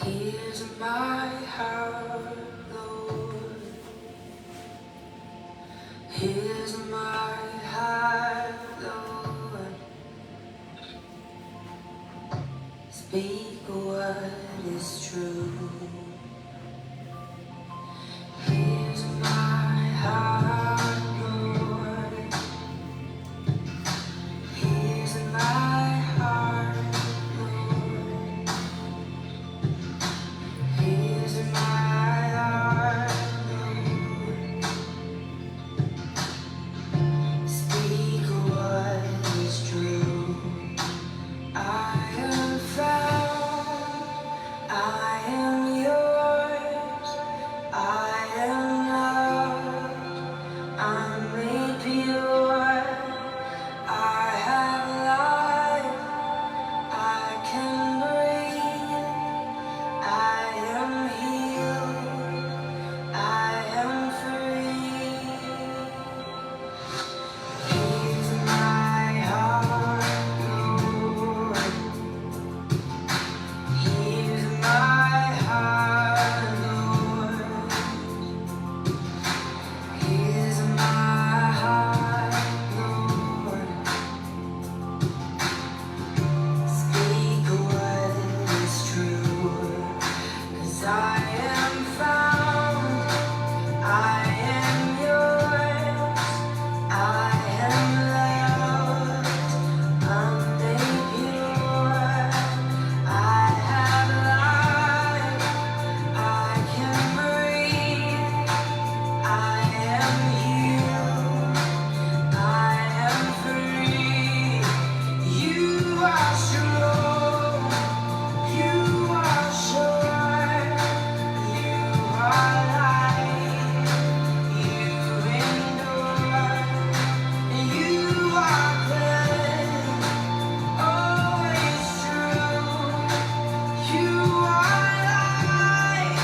Here's my heart, Lord. Here's my heart, Lord. Speak what is true. Here's my heart, Lord. Here's my heart, Lord. Here's my heart, Lord. Speak what is true. I am found, I am yours, I am loved, I'm made pure, I have life, I can breathe, I am healed, I am free. Here's my heart, Lord. Here's my heart, Lord. Here's my heart, Lord. Speak what is true, 'cause I am found, I am yours, I am loved, I'm made pure, I have life, I can breathe, I am healed, I am free. You are strong, you are sure, you are light, you endure, you are good, always true. You are light,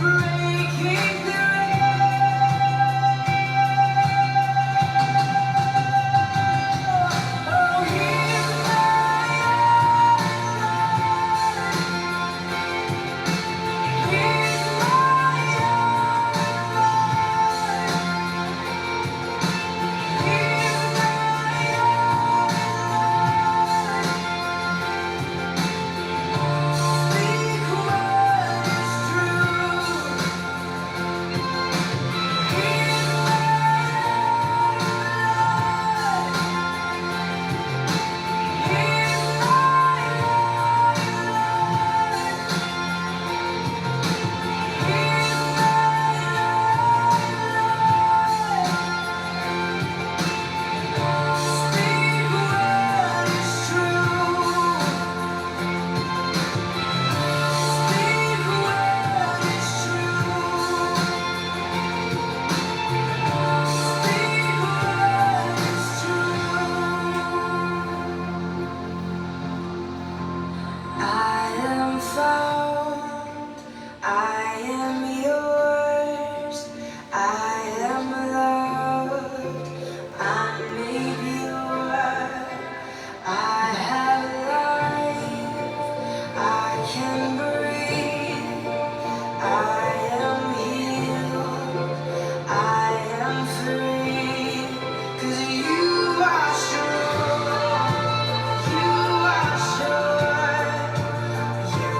breaking through. Oh, here's my speak what is true. I am found, I am yours, I am loved, I'm made pure, I have life, I can breathe, I am healed, I am free, 'cause you are strong, you are sure. You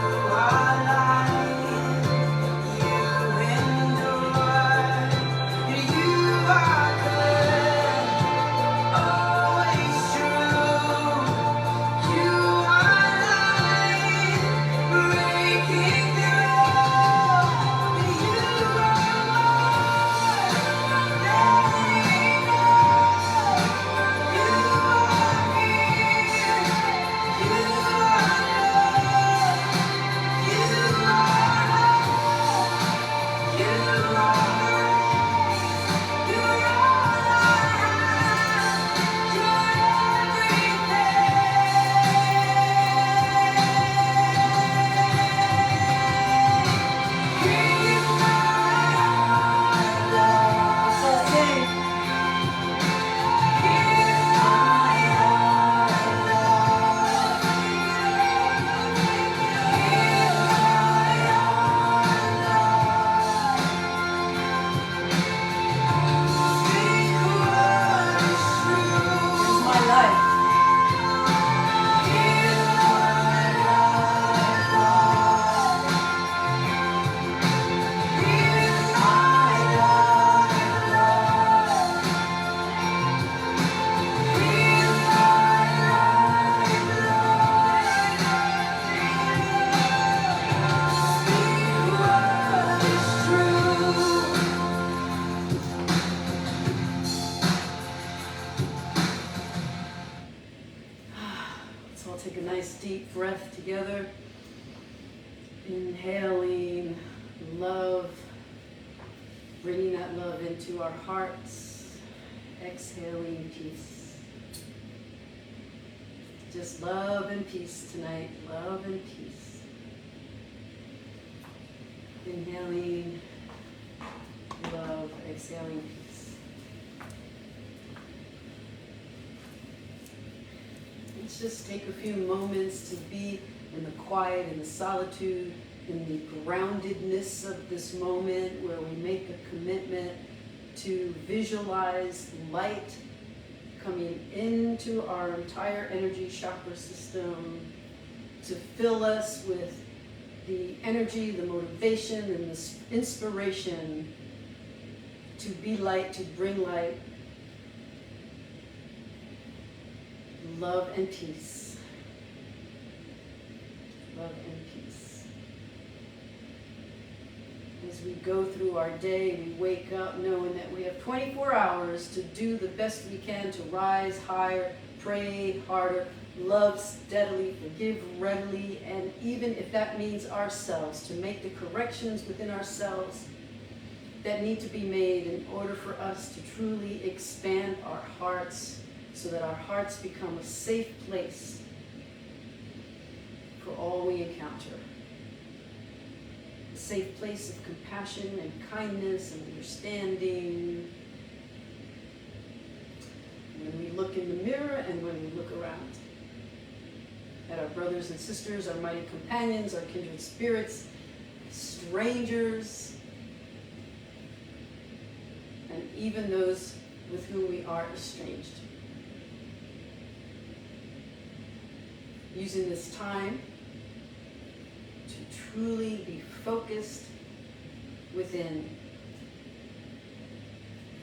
So I'll take a nice deep breath together. Inhaling love, bringing that love into our hearts. Exhaling peace. Just love and peace tonight. Love and peace. Inhaling love, exhaling peace. Let's just take a few moments to be in the quiet, in the solitude, in the groundedness of this moment where we make a commitment to visualize light coming into our entire energy chakra system to fill us with the energy, the motivation, and the inspiration to be light, to bring light, love and peace. Love and peace. As we go through our day, we wake up knowing that we have 24 hours to do the best we can to rise higher, pray harder, love steadily, forgive readily, and even if that means ourselves, to make the corrections within ourselves that need to be made in order for us to truly expand our hearts so that our hearts become a safe place for all we encounter. A safe place of compassion and kindness and understanding. When we look in the mirror and when we look around at our brothers and sisters, our mighty companions, our kindred spirits, strangers, and even those with whom we are estranged. Using this time to truly be focused within.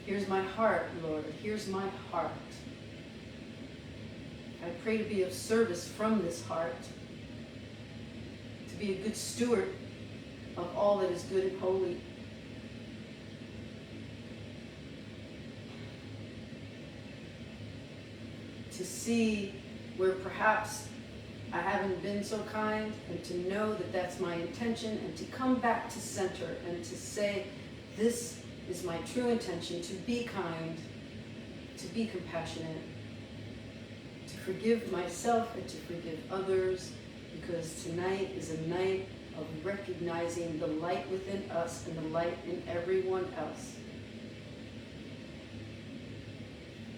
Here's my heart, Lord. Here's my heart. I pray to be of service from this heart, to be a good steward of all that is good and holy. To see where perhaps I haven't been so kind, and to know that that's my intention, and to come back to center and to say, this is my true intention, to be kind, to be compassionate, to forgive myself and to forgive others, because tonight is a night of recognizing the light within us and the light in everyone else.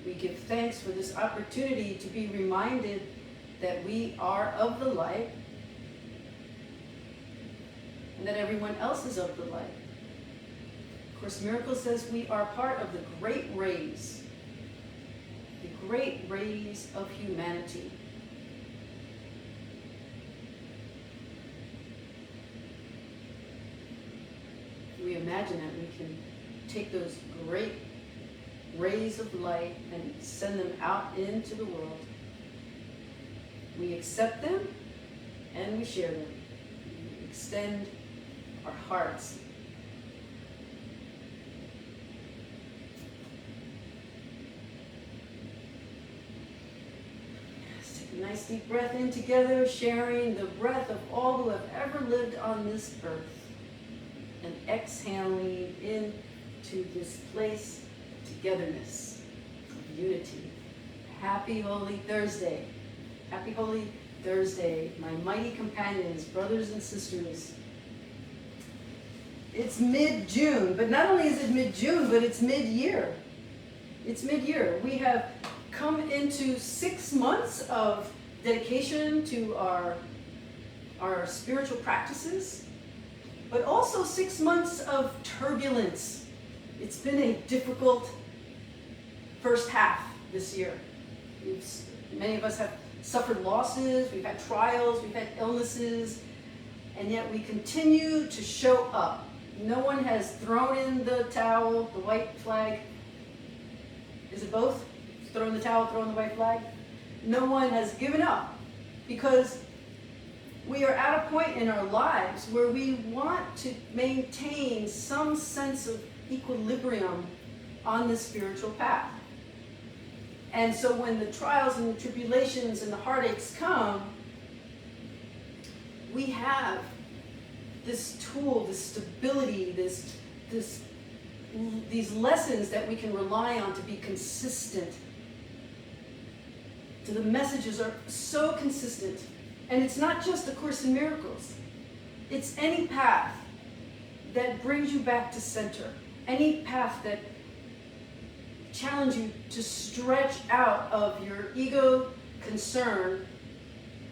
We give thanks for this opportunity to be reminded that we are of the light and that everyone else is of the light. Of course, Miracle says we are part of the great rays of humanity. We imagine that we can take those great rays of light and send them out into the world. We accept them and we share them. We extend our hearts. Let's take a nice deep breath in together, sharing the breath of all who have ever lived on this earth, and exhaling into this place of togetherness, of unity. Happy Holy Thursday. Happy Holy Thursday, my mighty companions, brothers and sisters. It's mid-June, but not only is it mid-June, but it's mid-year. It's mid-year. We have come into 6 months of dedication to our spiritual practices, but also 6 months of turbulence. It's been a difficult first half this year. Many of us have suffered losses, we've had trials, we've had illnesses, and yet we continue to show up. No one has thrown in the towel, the white flag. Is it both? Throw in the towel, throw in the white flag? No one has given up, because we are at a point in our lives where we want to maintain some sense of equilibrium on the spiritual path. And so when the trials and the tribulations and the heartaches come, we have this tool, this stability, these lessons that we can rely on to be consistent. So the messages are so consistent. And it's not just A Course in Miracles. It's any path that brings you back to center. Any path that challenges you to stretch out of your ego concern,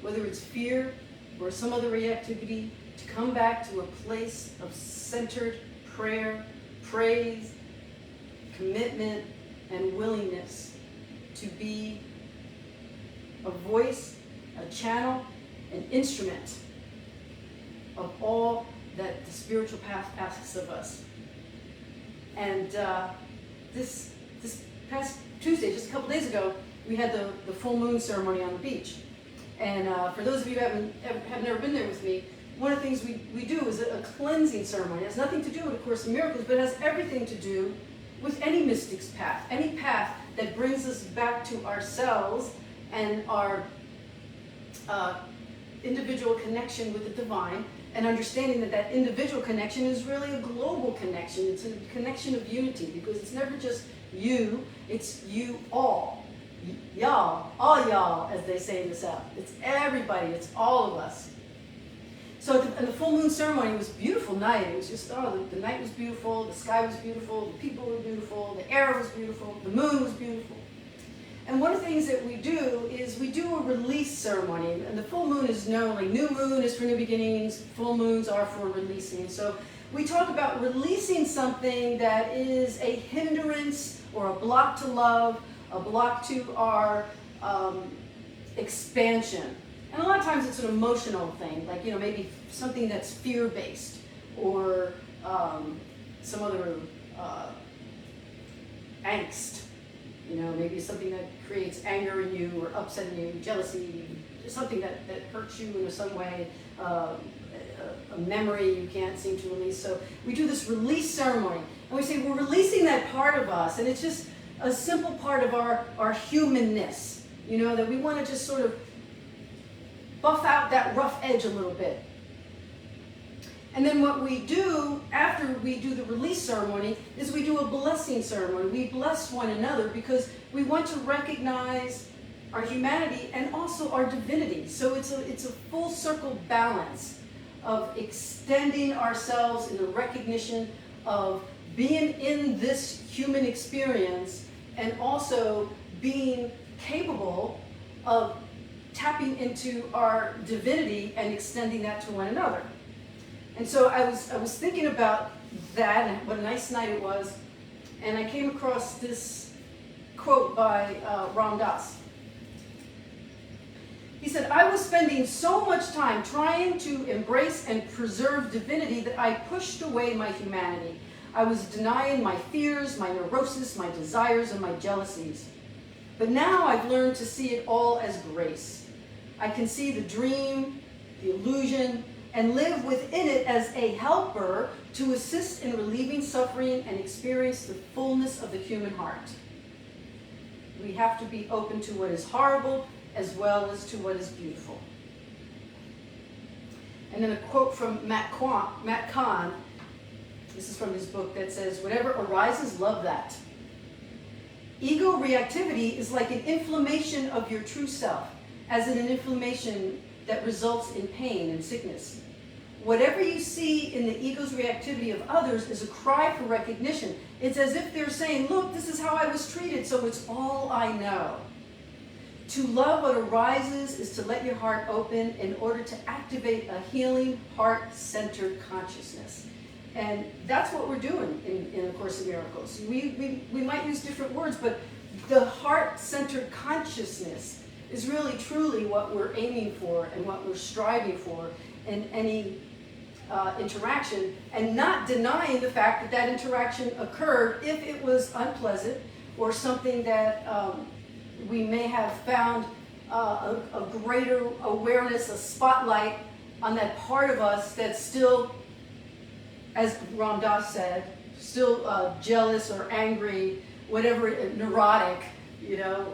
whether it's fear or some other reactivity, to come back to a place of centered prayer, praise, commitment, and willingness to be a voice, a channel, an instrument of all that the spiritual path asks of us. And this past Tuesday, just a couple days ago, we had the full moon ceremony on the beach. And for those of you who have never been there with me, one of the things we do is a cleansing ceremony. It has nothing to do with A Course in Miracles, but it has everything to do with any mystic's path, any path that brings us back to ourselves and our individual connection with the divine, and understanding that that individual connection is really a global connection. It's a connection of unity, because it's never just you, it's you all. Y'all, all y'all, as they say in the South. It's everybody, it's all of us. So the full moon ceremony was a beautiful night. It was just, the night was beautiful, the sky was beautiful, the people were beautiful, the air was beautiful, the moon was beautiful. And one of the things that we do is we do a release ceremony. And the full moon is known, like new moon is for new beginnings, full moons are for releasing. So we talk about releasing something that is a hindrance or a block to love, a block to our expansion. And a lot of times it's an emotional thing, like, maybe something that's fear-based, or some other angst. Maybe something that creates anger in you, or upset in you, jealousy, something that hurts you in some way, a memory you can't seem to release. So we do this release ceremony, and we say we're releasing that part of us, and it's just a simple part of our humanness, that we want to just sort of buff out that rough edge a little bit. And then what we do after we do the release ceremony is we do a blessing ceremony. We bless one another because we want to recognize our humanity and also our divinity. So it's a full circle balance of extending ourselves in the recognition of being in this human experience, and also being capable of tapping into our divinity and extending that to one another. And so I was thinking about that, and what a nice night it was, and I came across this quote by Ram Dass. He said, "I was spending so much time trying to embrace and preserve divinity that I pushed away my humanity. I was denying my fears, my neurosis, my desires, and my jealousies. But now I've learned to see it all as grace. I can see the dream, the illusion, and live within it as a helper to assist in relieving suffering and experience the fullness of the human heart. We have to be open to what is horrible as well as to what is beautiful." And then a quote from Matt Kahn, this is from his book, that says, "Whatever arises, love that. Ego reactivity is like an inflammation of your true self, as in an inflammation that results in pain and sickness. Whatever you see in the ego's reactivity of others is a cry for recognition. It's as if they're saying, look, this is how I was treated, so it's all I know. To love what arises is to let your heart open in order to activate a healing, heart-centered consciousness." And that's what we're doing in A Course in Miracles. We might use different words, but the heart-centered consciousness is really truly what we're aiming for and what we're striving for in any interaction, and not denying the fact that that interaction occurred if it was unpleasant or something that we may have found a greater awareness, a spotlight on that part of us that's still, as Ram Dass said, still jealous or angry, whatever, neurotic,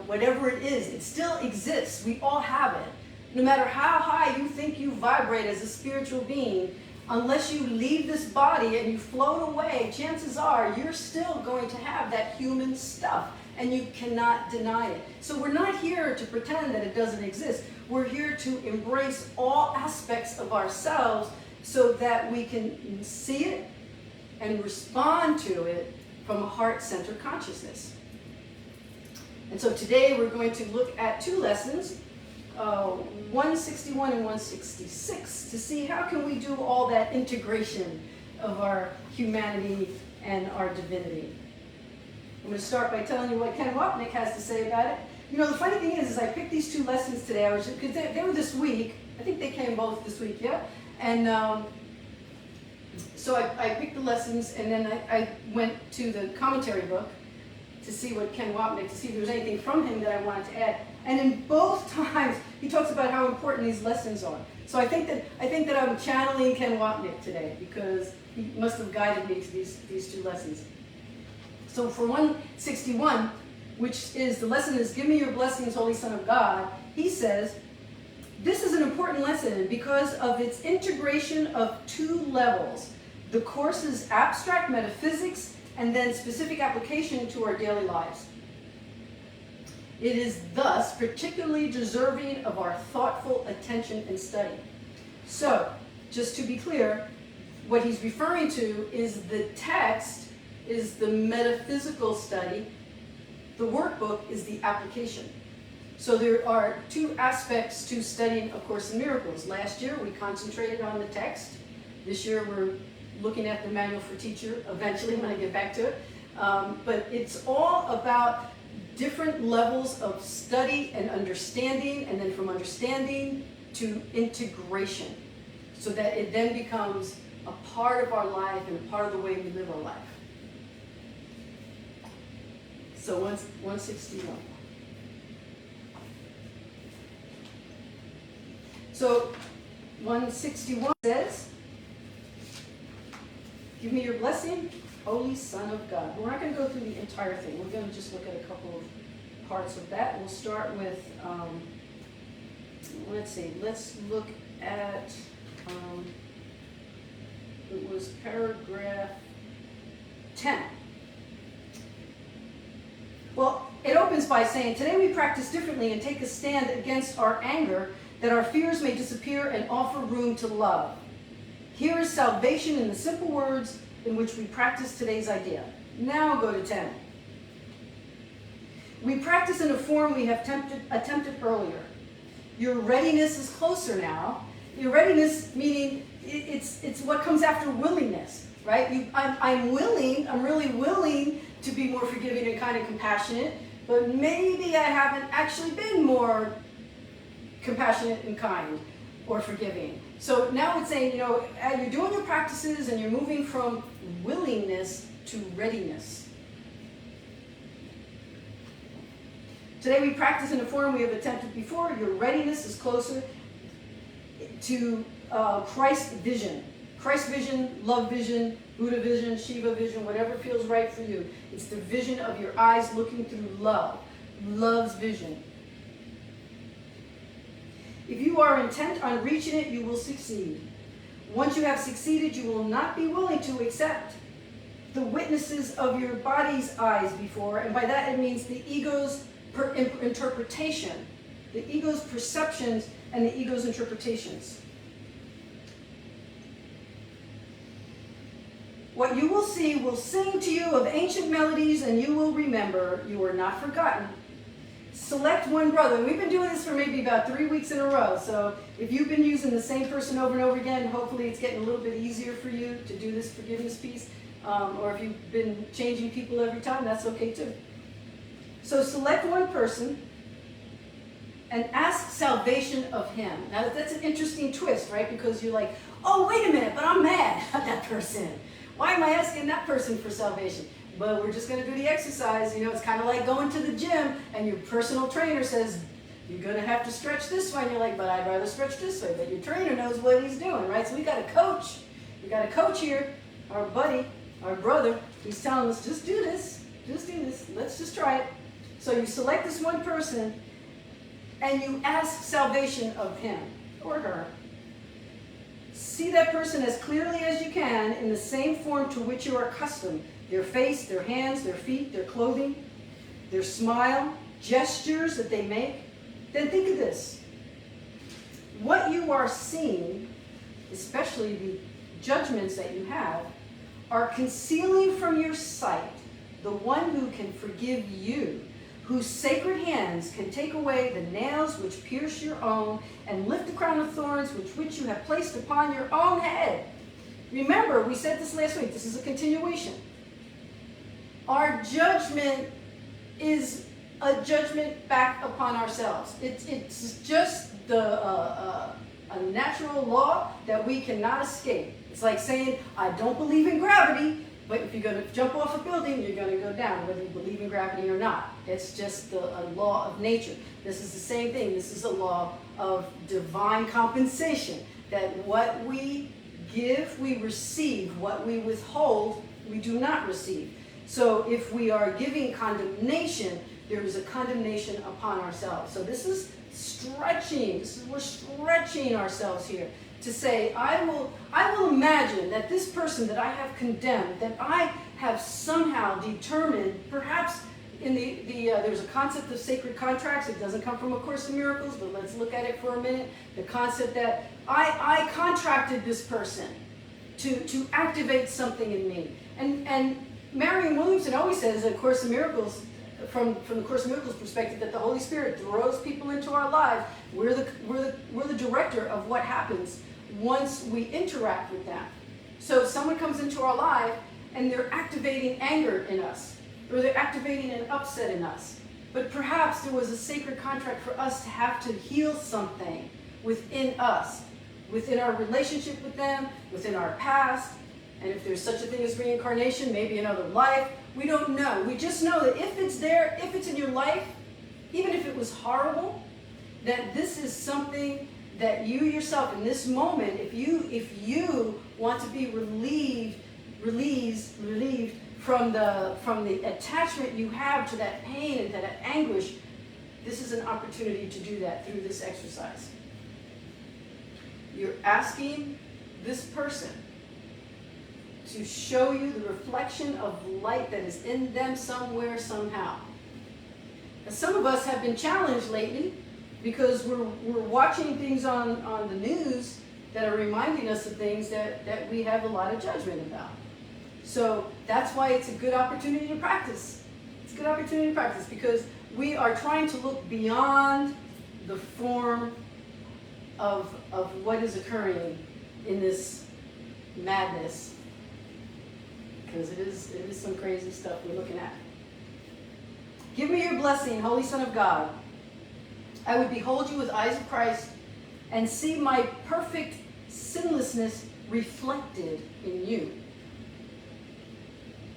whatever it is, it still exists. We all have it. No matter how high you think you vibrate as a spiritual being, unless you leave this body and you float away, chances are you're still going to have that human stuff, and you cannot deny it. So we're not here to pretend that it doesn't exist. We're here to embrace all aspects of ourselves so that we can see it and respond to it from a heart-centered consciousness. And so today we're going to look at two lessons, 161 and 166, to see how can we do all that integration of our humanity and our divinity. I'm going to start by telling you what Ken Wapnick has to say about it. The funny thing is I picked these two lessons today, because they were this week. I think they came both this week, yeah? And so I picked the lessons, and then I went to the commentary book to see what Ken Wapnick, to see if there was anything from him that I wanted to add. And in both times, he talks about how important these lessons are. So I think that I'm channeling Ken Wapnick today, because he must have guided me to these two lessons. So for 161, which is, the lesson is, "Give me your blessings, Holy Son of God," he says, this is an important lesson because of its integration of two levels. The course's abstract metaphysics and then specific application to our daily lives. It is thus particularly deserving of our thoughtful attention and study. So, just to be clear, what he's referring to is the text is the metaphysical study. The workbook is the application. So there are two aspects to studying A Course in Miracles. Last year we concentrated on the text. This year we're looking at the manual for teacher, eventually when I get back to it. But it's all about different levels of study and understanding, and then from understanding to integration, so that it then becomes a part of our life and a part of the way we live our life. So 161. So 161 says, "Give me your blessing, Holy Son of God." We're not going to go through the entire thing. We're going to just look at a couple of parts of that. We'll start with, let's look at, it was paragraph 10. Well, it opens by saying, "Today we practice differently and take a stand against our anger, that our fears may disappear and offer room to love. Here is salvation in the simple words in which we practice today's idea." Now go to 10. "We practice in a form we have attempted earlier. Your readiness is closer now." Your readiness meaning it's what comes after willingness, right? I'm willing, I'm really willing to be more forgiving and kind and compassionate, but maybe I haven't actually been more compassionate and kind or forgiving. So now it's saying, you're doing your practices and you're moving from willingness to readiness. "Today we practice in a form we have attempted before. Your readiness is closer to Christ vision. Christ vision, love vision, Buddha vision, Shiva vision, whatever feels right for you. It's the vision of your eyes looking through love. Love's vision. If you are intent on reaching it, you will succeed. Once you have succeeded, you will not be willing to accept the witnesses of your body's eyes before, and by that it means the ego's interpretation, the ego's perceptions, and the ego's interpretations. What you will see will sing to you of ancient melodies, and you will remember you are not forgotten. Select one brother. And we've been doing this for maybe about 3 weeks in a row, so if you've been using the same person over and over again, hopefully it's getting a little bit easier for you to do this forgiveness piece. Or if you've been changing people every time, that's okay too. So select one person and ask salvation of him. Now that's an interesting twist, right? Because you're like, oh, wait a minute, but I'm mad at that person. Why am I asking that person for salvation? But we're just going to do the exercise. It's kind of like going to the gym and your personal trainer says, you're going to have to stretch this way. And you're like, but I'd rather stretch this way. But your trainer knows what he's doing, right? So we got a coach. We got a coach here, our buddy, our brother. He's telling us, just do this. Just do this. Let's just try it. So you select this one person and you ask salvation of him or her. See that person as clearly as you can in the same form to which you are accustomed. Their face, their hands, their feet, their clothing, their smile, gestures that they make. Then think of this. What you are seeing, especially the judgments that you have, are concealing from your sight the one who can forgive you, whose sacred hands can take away the nails which pierce your own and lift the crown of thorns which you have placed upon your own head. Remember, we said this last week, this is a continuation. Our judgment is a judgment back upon ourselves. It's just a natural law that we cannot escape. It's like saying, I don't believe in gravity, but if you're going to jump off a building, you're going to go down, whether you believe in gravity or not. It's just a law of nature. This is the same thing. This is a law of divine compensation, that what we give, we receive. What we withhold, we do not receive. So if we are giving condemnation, there is a condemnation upon ourselves. So this is stretching. We're stretching ourselves here to say, I will imagine that this person that I have condemned, that I have somehow determined, perhaps in there's a concept of sacred contracts. It doesn't come from A Course in Miracles, but let's look at it for a minute. The concept that I contracted this person to activate something in me. And Marion Williamson always says in A Course in Miracles, from the Course in Miracles perspective, that the Holy Spirit throws people into our lives. We're the director of what happens once we interact with them. So someone comes into our life and they're activating anger in us, or they're activating an upset in us. But perhaps there was a sacred contract for us to have to heal something within us, within our relationship with them, within our past. And if there's such a thing as reincarnation, maybe another life, we don't know. We just know that if it's there, if it's in your life, even if it was horrible, that this is something that you yourself in this moment, if you want to be relieved from the attachment you have to that pain and to that anguish, this is an opportunity to do that through this exercise. You're asking this person to show you the reflection of light that is in them somewhere, somehow. And some of us have been challenged lately because we're watching things on the news that are reminding us of things that we have a lot of judgment about. So that's why it's a good opportunity to practice. It's a good opportunity to practice because we are trying to look beyond the form of what is occurring in this madness. Because it is some crazy stuff we're looking at. Give me your blessing, Holy Son of God. I would behold you with eyes of Christ and see my perfect sinlessness reflected in you.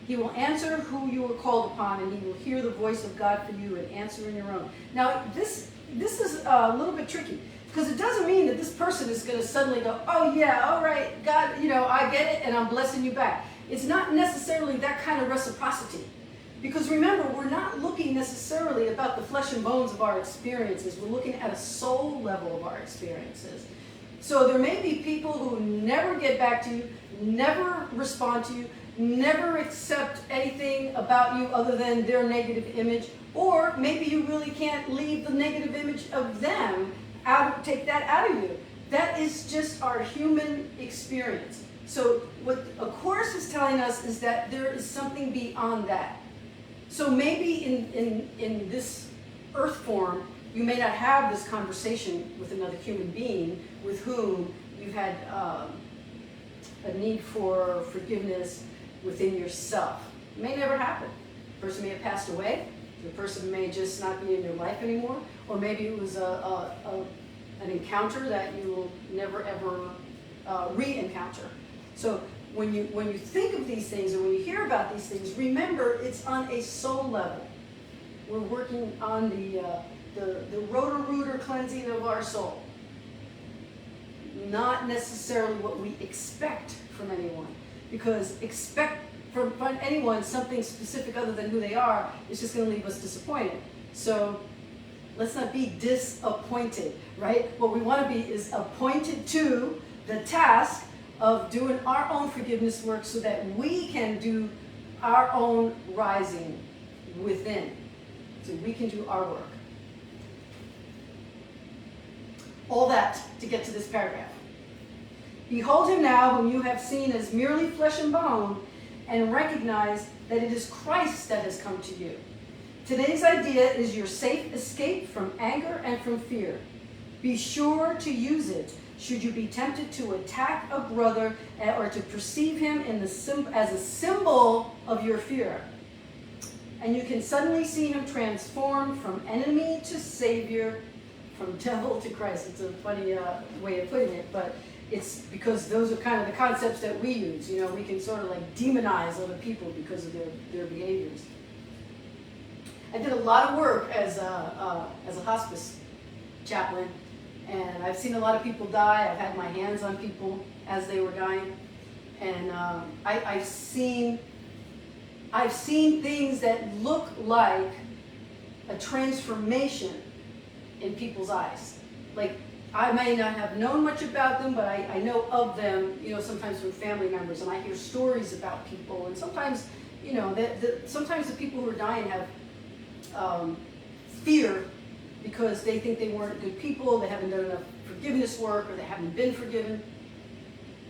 He will answer who you are called upon, and he will hear the voice of God for you and answer in your own. Now, this is a little bit tricky, because it doesn't mean that this person is going to suddenly go, oh yeah, all right, God, I get it, and I'm blessing you back. It's not necessarily that kind of reciprocity. Because remember, we're not looking necessarily about the flesh and bones of our experiences. We're looking at a soul level of our experiences. So there may be people who never get back to you, never respond to you, never accept anything about you other than their negative image, or maybe you really can't leave the negative image of them out, take that out of you. That is just our human experience. So what A Course is telling us is that there is something beyond that. So maybe in this earth form, you may not have this conversation with another human being with whom you've had a need for forgiveness within yourself. It may never happen. The person may have passed away. The person may just not be in your life anymore. Or maybe it was an encounter that you will never ever re-encounter. So when you think of these things or when you hear about these things, remember it's on a soul level. We're working on the rotor-rooter cleansing of our soul. Not necessarily what we expect from anyone. Because expect from anyone something specific other than who they are is just going to leave us disappointed. So let's not be disappointed, right? What we want to be is appointed to the task of doing our own forgiveness work so that we can do our own rising within. So we can do our work. All that to get to this paragraph. Behold him now whom you have seen as merely flesh and bone, and recognize that it is Christ that has come to you. Today's idea is your safe escape from anger and from fear. Be sure to use it should you be tempted to attack a brother or to perceive him as a symbol of your fear. And you can suddenly see him transformed from enemy to savior, from devil to Christ. It's a funny way of putting it, but it's because those are kind of the concepts that we use. You know, we can sort of like demonize other people because of their behaviors. I did a lot of work as a hospice chaplain, and I've seen a lot of people die. I've had my hands on people as they were dying, and I've seen things that look like a transformation in people's eyes. Like, I may not have known much about them, but I know of them, you know, sometimes from family members, and I hear stories about people, and sometimes, you know, sometimes the people who are dying have fear because they think they weren't good people, they haven't done enough forgiveness work, or they haven't been forgiven.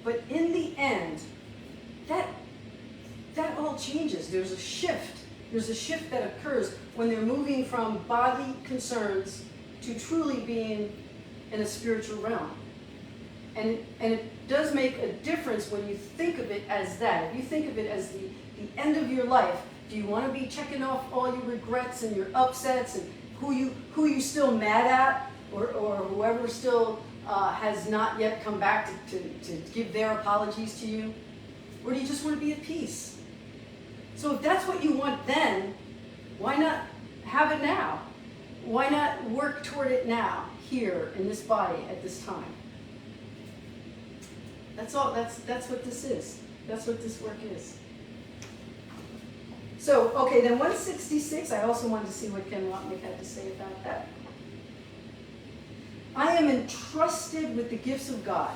But in the end, that all changes. There's a shift. There's a shift that occurs when they're moving from bodily concerns to truly being in a spiritual realm. And it does make a difference when you think of it as that. If you think of it as the end of your life, do you want to be checking off all your regrets and your upsets and who you still mad at, or whoever still has not yet come back to give their apologies to you? Or do you just want to be at peace? So if that's what you want then, why not have it now? Why not work toward it now, here, in this body, at this time? That's all. That's what this is. That's what this work is. So, okay, then 166, I also wanted to see what Ken Lotnick had to say about that. I am entrusted with the gifts of God.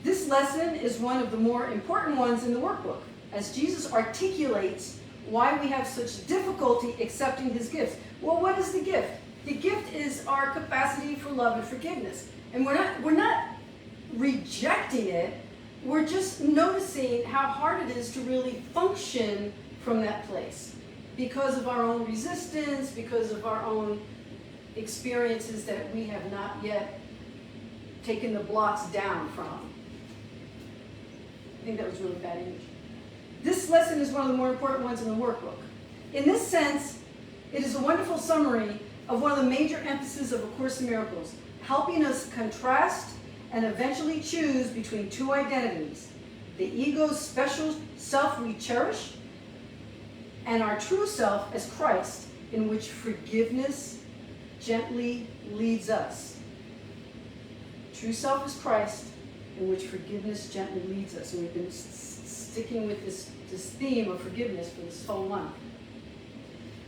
This lesson is one of the more important ones in the workbook, as Jesus articulates why we have such difficulty accepting his gifts. Well, what is the gift? The gift is our capacity for love and forgiveness. And we're not rejecting it. We're just noticing how hard it is to really function from that place because of our own resistance, because of our own experiences that we have not yet taken the blocks down from. I think that was really bad English. This lesson is one of the more important ones in the workbook. In this sense, it is a wonderful summary of one of the major emphases of A Course in Miracles, helping us contrast and eventually choose between two identities: the ego's special self we cherish, and our true self as Christ, in which forgiveness gently leads us. True self is Christ, in which forgiveness gently leads us. And we've been sticking with this theme of forgiveness for this whole month.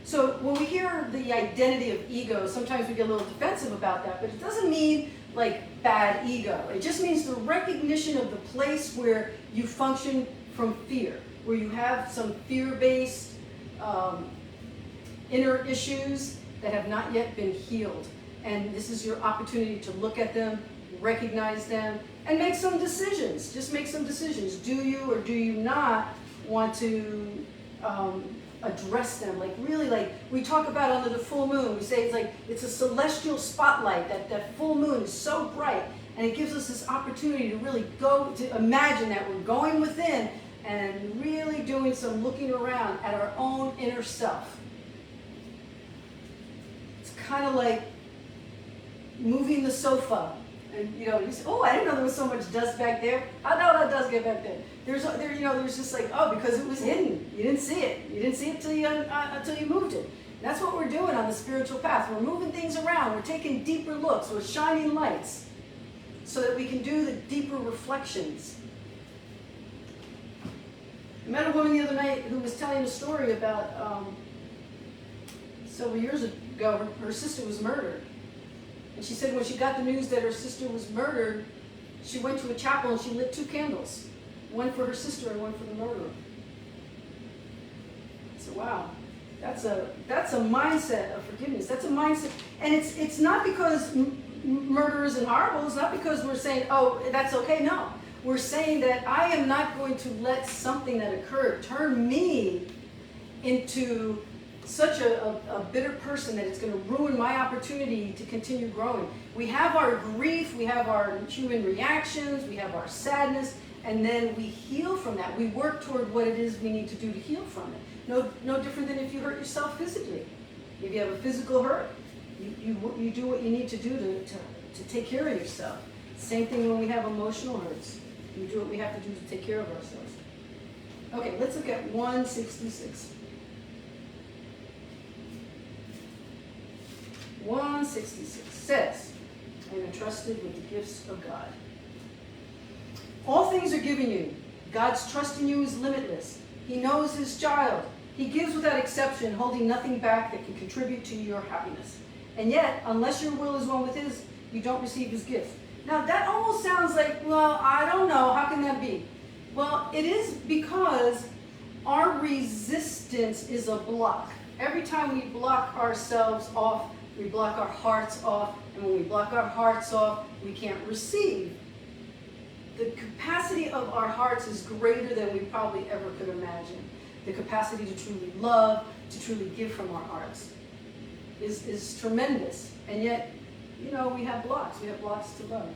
So when we hear the identity of ego, sometimes we get a little defensive about that, but it doesn't mean like bad ego. It just means the recognition of the place where you function from fear, where you have some fear-based inner issues that have not yet been healed. And this is your opportunity to look at them, recognize them, and make some decisions. Just make some decisions. Do you or do you not want to address them? Like really, like we talk about under the full moon, we say it's like it's a celestial spotlight. That full moon is so bright, and it gives us this opportunity to really go to imagine that we're going within and really doing some looking around at our own inner self. It's kind of like moving the sofa. And you know, you say, "Oh, I didn't know there was so much dust back there." How did that dust get back there? There's just like, oh, because it was hidden. You didn't see it. You didn't see it until you moved it. And that's what we're doing on the spiritual path. We're moving things around. We're taking deeper looks. We're shining lights so that we can do the deeper reflections. I met a woman the other night who was telling a story about several years ago, her sister was murdered. And she said when she got the news that her sister was murdered, she went to a chapel and she lit 2 candles. One for her sister and one for the murderer. So wow, that's a mindset of forgiveness. That's a mindset, and it's not because murder isn't horrible. It's not because we're saying, oh, that's okay. No, we're saying that I am not going to let something that occurred turn me into such a bitter person that it's going to ruin my opportunity to continue growing. We have our grief, we have our human reactions, we have our sadness, and then we heal from that. We work toward what it is we need to do to heal from it. No different than if you hurt yourself physically. If you have a physical hurt, you do what you need to do to take care of yourself. Same thing when we have emotional hurts. We do what we have to do to take care of ourselves. Okay, let's look at 166. 166 says, I am entrusted with the gifts of God. All things are given you. God's trust in you is limitless. He knows his child. He gives without exception, holding nothing back that can contribute to your happiness. And yet, unless your will is one with his, you don't receive his gift. Now that almost sounds like, well, I don't know, how can that be? Well, it is because our resistance is a block. Every time we block ourselves off, we block our hearts off, and when we block our hearts off, we can't receive. The capacity of our hearts is greater than we probably ever could imagine. The capacity to truly love, to truly give from our hearts is tremendous. And yet, you know, we have blocks. We have blocks to love.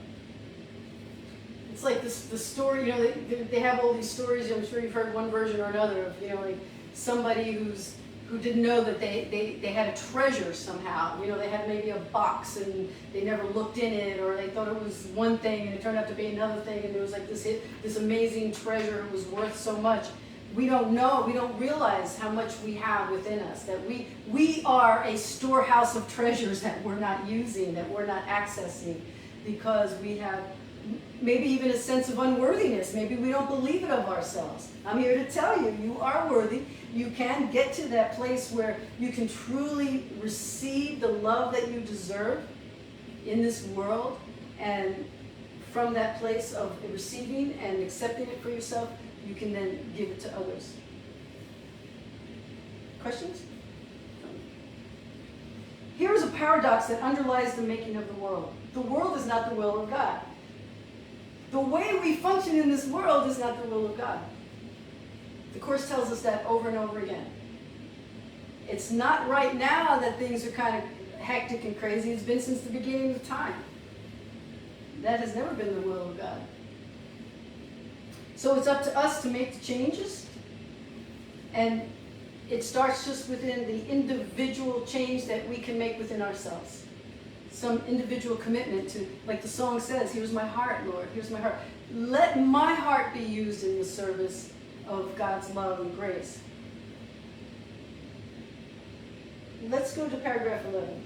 It's like the story, you know, they have all these stories. I'm sure you've heard one version or another of, you know, like somebody who didn't know that they had a treasure somehow. You know, they had maybe a box and they never looked in it, or they thought it was one thing and it turned out to be another thing, and it was like this amazing treasure was worth so much. We don't know, we don't realize how much we have within us, that we are a storehouse of treasures that we're not using, that we're not accessing, because we have maybe even a sense of unworthiness. Maybe we don't believe it of ourselves. I'm here to tell you, you are worthy. You can get to that place where you can truly receive the love that you deserve in this world, and from that place of receiving and accepting it for yourself, you can then give it to others. Questions? Here is a paradox that underlies the making of the world. The world is not the will of God. The way we function in this world is not the will of God. The Course tells us that over and over again. It's not right now that things are kind of hectic and crazy. It's been since the beginning of time. That has never been the will of God. So it's up to us to make the changes. And it starts just within the individual change that we can make within ourselves. Some individual commitment to, like the song says, here's my heart, Lord, here's my heart. Let my heart be used in the service of God's love and grace. Let's go to paragraph 11.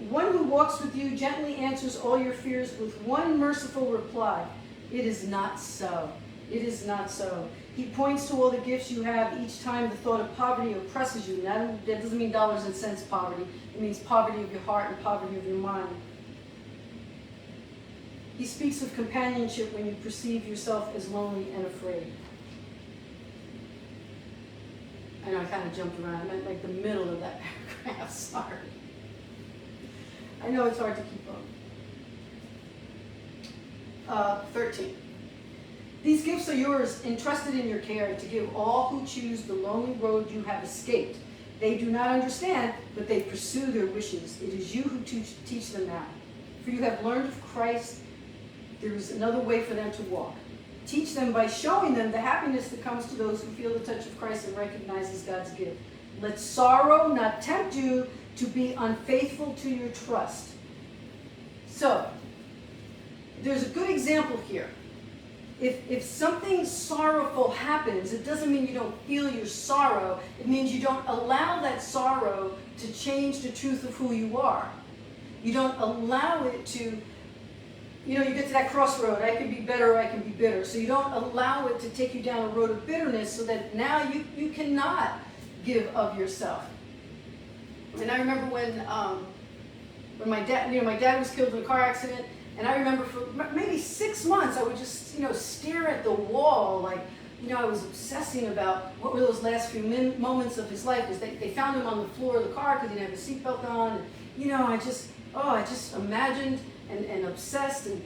One who walks with you gently answers all your fears with one merciful reply. It is not so. It is not so. He points to all the gifts you have each time the thought of poverty oppresses you. That doesn't mean dollars and cents poverty. It means poverty of your heart and poverty of your mind. He speaks of companionship when you perceive yourself as lonely and afraid. I know I kind of jumped around. I meant like the middle of that paragraph. Sorry. I know it's hard to keep up. 13. These gifts are yours, entrusted in your care, to give all who choose the lonely road you have escaped. They do not understand, but they pursue their wishes. It is you who teach them that. For you have learned of Christ. There is another way for them to walk. Teach them by showing them the happiness that comes to those who feel the touch of Christ and recognizes God's gift. Let sorrow not tempt you to be unfaithful to your trust. So, there's a good example here. If something sorrowful happens, it doesn't mean you don't feel your sorrow. It means you don't allow that sorrow to change the truth of who you are. You don't allow it to, you get to that crossroad. I can be better or I can be bitter. So you don't allow it to take you down a road of bitterness so that now you cannot give of yourself. And I remember when my dad, my dad was killed in a car accident, and I remember for maybe 6 months I would just, stare at the wall, like, I was obsessing about what were those last few moments of his life, because they found him on the floor of the car because he didn't have a seatbelt on, and, I just imagined and obsessed, and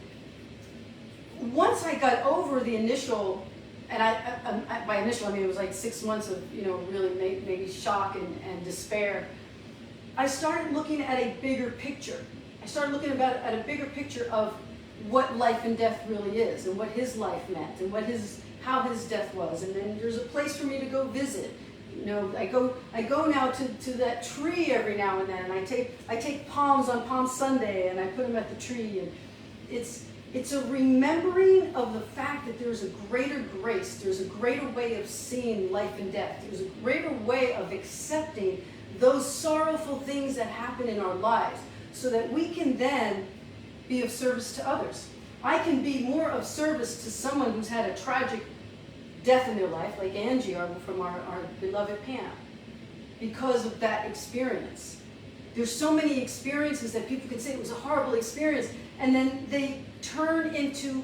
once I got over the initial, and I by initial I mean it was like 6 months of, really maybe shock and despair, I started looking at a bigger picture. I started looking at a bigger picture of what life and death really is, and what his life meant, and how his death was. And then there's a place for me to go visit. I go now to that tree every now and then, and I take palms on Palm Sunday, and I put them at the tree, and it's a remembering of the fact that there's a greater grace, there's a greater way of seeing life and death, there's a greater way of accepting those sorrowful things that happen in our lives, so that we can then be of service to others. I can be more of service to someone who's had a tragic death in their life, like Angie from our beloved Pam, because of that experience. There's so many experiences that people can say it was a horrible experience, and then they turn into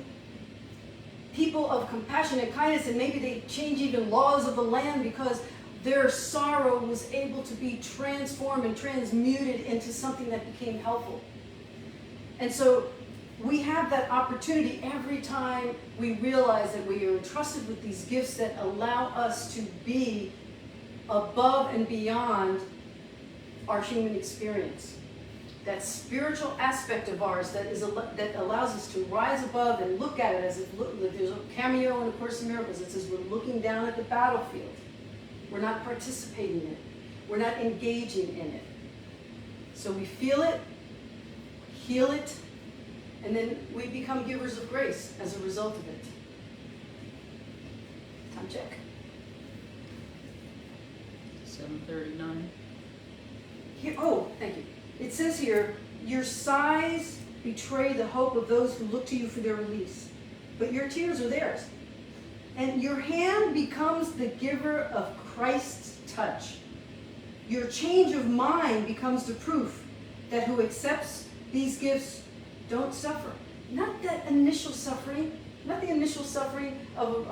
people of compassion and kindness, and maybe they change even laws of the land because their sorrow was able to be transformed and transmuted into something that became helpful. And so we have that opportunity every time we realize that we are entrusted with these gifts that allow us to be above and beyond our human experience. That spiritual aspect of ours that allows us to rise above and look at it as if there's a cameo in A Course in Miracles. It says we're looking down at the battlefield. We're not participating in it. We're not engaging in it. So we feel it, heal it, and then we become givers of grace as a result of it. Time check. 7:39. Here, thank you. It says here, your sighs betray the hope of those who look to you for their release, but your tears are theirs. And your hand becomes the giver of Christ's touch. Your change of mind becomes the proof that who accepts these gifts don't suffer. Not that initial suffering, not the initial suffering of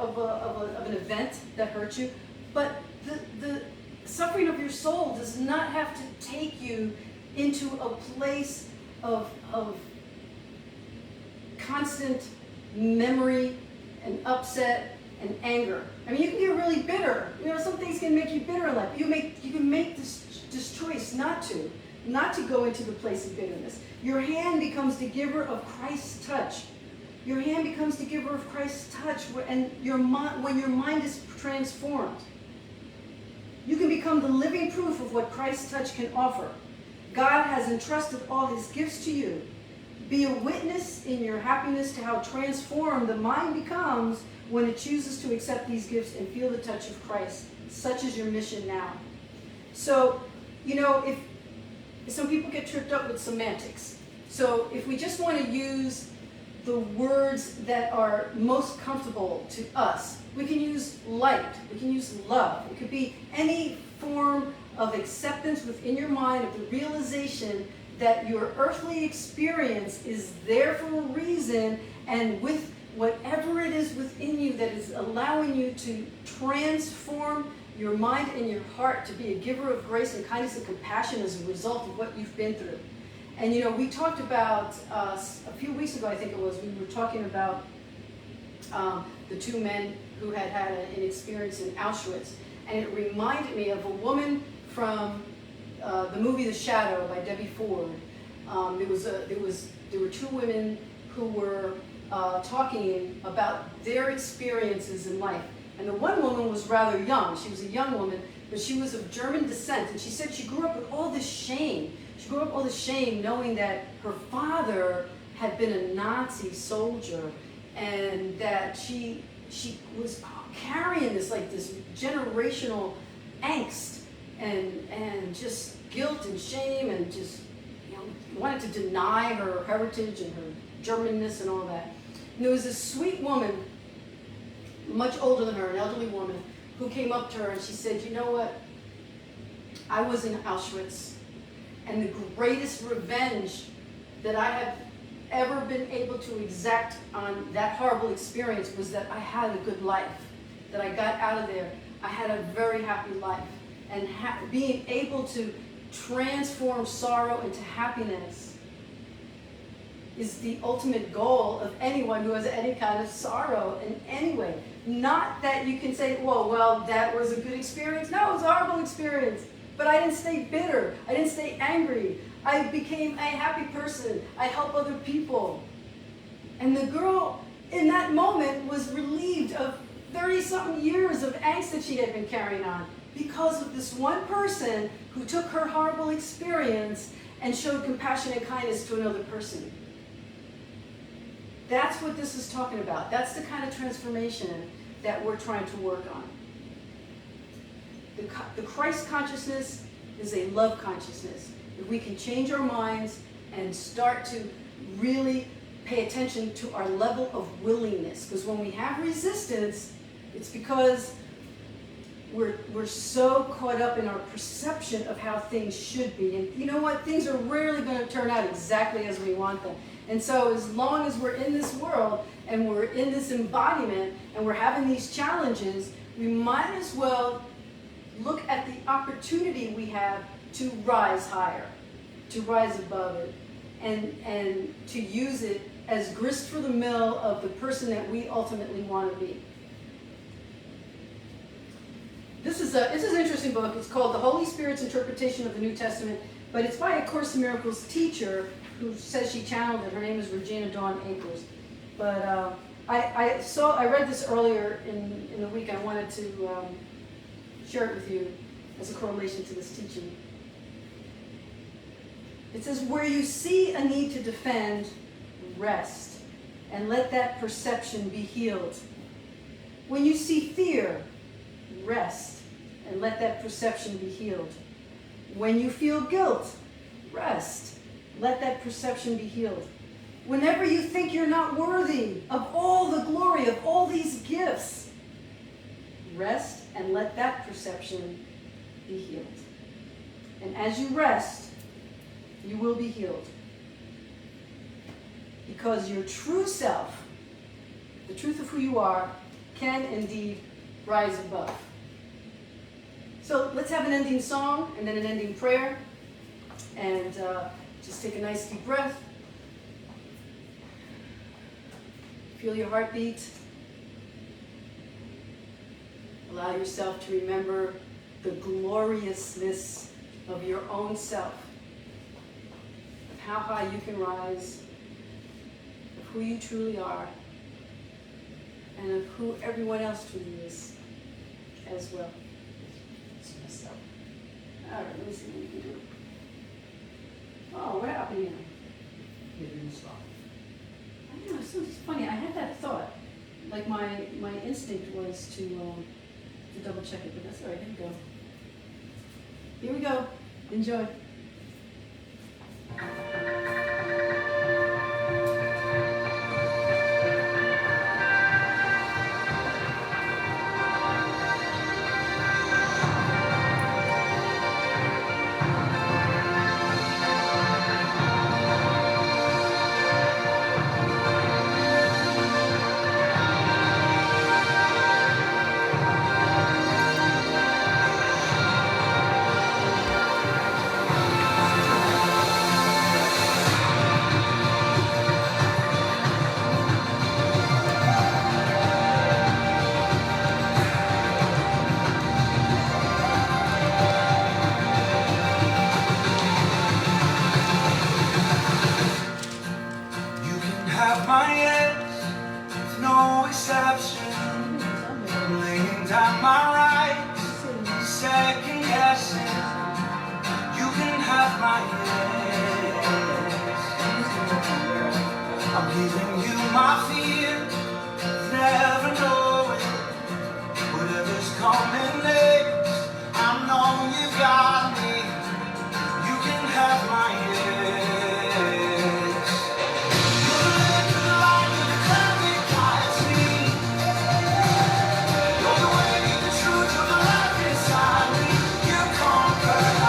an event that hurts you, but the suffering of your soul does not have to take you into a place of constant memory and upset and anger. I mean, you can get really bitter. Some things can make you bitter in life. You can make this choice not to go into the place of bitterness. Your hand becomes the giver of Christ's touch. Your hand becomes the giver of Christ's touch, and when your mind is transformed, you can become the living proof of what Christ's touch can offer. God has entrusted all his gifts to you. Be a witness in your happiness to how transformed the mind becomes when it chooses to accept these gifts and feel the touch of Christ. Such is your mission now. So, if some people get tripped up with semantics. So if we just want to use the words that are most comfortable to us, we can use light, we can use love. It could be any form of acceptance within your mind of the realization that your earthly experience is there for a reason, and with whatever it is within you that is allowing you to transform your mind and your heart to be a giver of grace and kindness and compassion as a result of what you've been through. And we talked about, a few weeks ago I think it was, we were talking about the two men who had an experience in Auschwitz. And it reminded me of a woman from the movie The Shadow by Debbie Ford. There were two women who were talking about their experiences in life. And the one woman was rather young. She was a young woman, but she was of German descent. And she said she grew up with all this shame. She grew up with all this shame knowing that her father had been a Nazi soldier, and that she was carrying this generational angst and just guilt and shame, and just wanted to deny her heritage and her Germanness and all that. And there was this sweet woman, much older than her, an elderly woman, who came up to her and she said, "You know what? I was in Auschwitz, and the greatest revenge that I have ever been able to exact on that horrible experience was that I had a good life, that I got out of there. I had a very happy life, and being able to transform sorrow into happiness is the ultimate goal of anyone who has any kind of sorrow in any way. Not that you can say, whoa, well, that was a good experience. No, it was a horrible experience. But I didn't stay bitter. I didn't stay angry. I became a happy person. I help other people. And the girl in that moment was relieved of 30-something years of angst that she had been carrying on because of this one person who took her horrible experience and showed compassion and kindness to another person. That's what this is talking about. That's the kind of transformation that we're trying to work on. The Christ consciousness is a love consciousness. If we can change our minds and start to really pay attention to our level of willingness, because when we have resistance, it's because we're so caught up in our perception of how things should be. And you know what? Things are rarely going to turn out exactly as we want them. And so as long as we're in this world and we're in this embodiment and we're having these challenges, we might as well look at the opportunity we have to rise higher, to rise above it, and to use it as grist for the mill of the person that we ultimately want to be. It's an interesting book. It's called The Holy Spirit's Interpretation of the New Testament, but it's by a Course in Miracles teacher who says she channeled it. Her name is Regina Dawn Akers. But I read this earlier in the week. I wanted to share it with you as a correlation to this teaching. It says, where you see a need to defend, rest, and let that perception be healed. When you see fear, rest, and let that perception be healed. When you feel guilt, rest, let that perception be healed. Whenever you think you're not worthy of all the glory of all these gifts, rest and let that perception be healed. And as you rest, you will be healed. Because your true self, the truth of who you are, can indeed rise above. So let's have an ending song and then an ending prayer. And just take a nice deep breath. Feel your heartbeat. Allow yourself to remember the gloriousness of your own self, of how high you can rise, of who you truly are, and of who everyone else truly is as well. All right, let me see what we can do. Oh, what happened here? You didn't stop. I know, it's funny. I had that thought. Like my instinct was to double check it, but that's all right. Here we go. Here we go. Enjoy. Have my yes, with no exception. Laying down my rights, second guessing. You can have my yes. I'm giving you my fear, never knowing whatever's coming next. I know you got me. You can have my yes. You're the way, the truth, you're the life inside me. You conquer.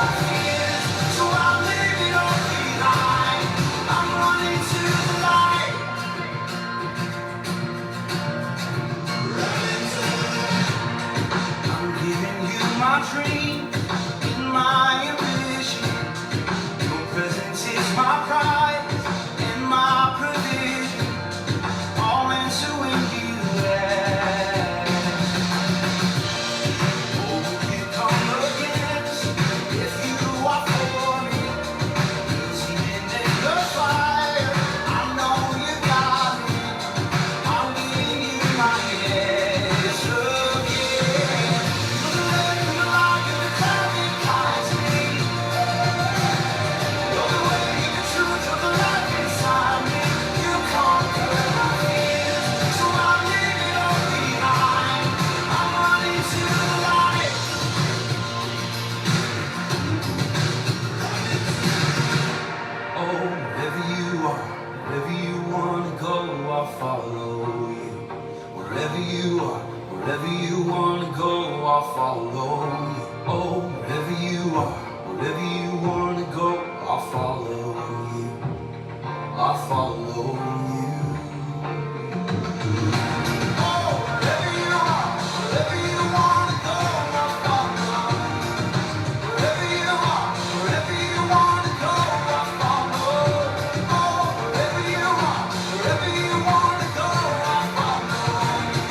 I'll follow you. Wherever you are, wherever you wanna go, I'll follow you. Oh, wherever you are, wherever you wanna go, I'll follow you. I'll follow you. Oh, wherever you are, wherever you wanna go, I'll follow you. Wherever you are, wherever you wanna go, I'll follow you. Oh, wherever you are, wherever you wanna go, I'll follow you.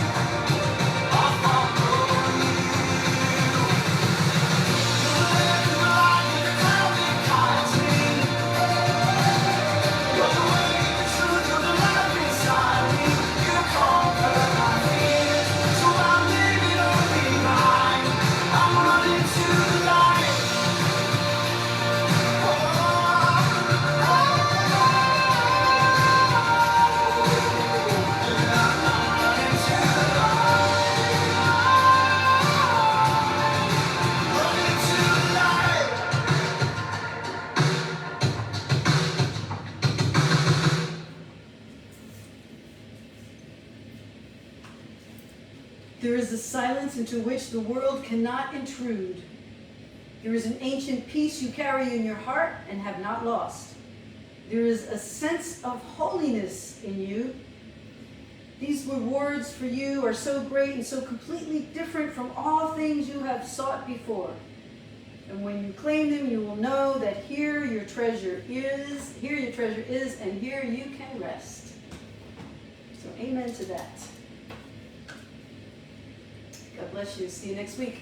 I'll follow you. You're the light in the cloud that guides me. You're the way, the truth, you're the light inside me. You conquer my fears, so I'm leaving all behind. I'm running to the light. There is a silence into which the world cannot intrude. There is an ancient peace you carry in your heart and have not lost. There is a sense of holiness in you. These rewards for you are so great and so completely different from all things you have sought before. And when you claim them, you will know that here your treasure is, and here you can rest. So amen to that. God bless you. See you next week.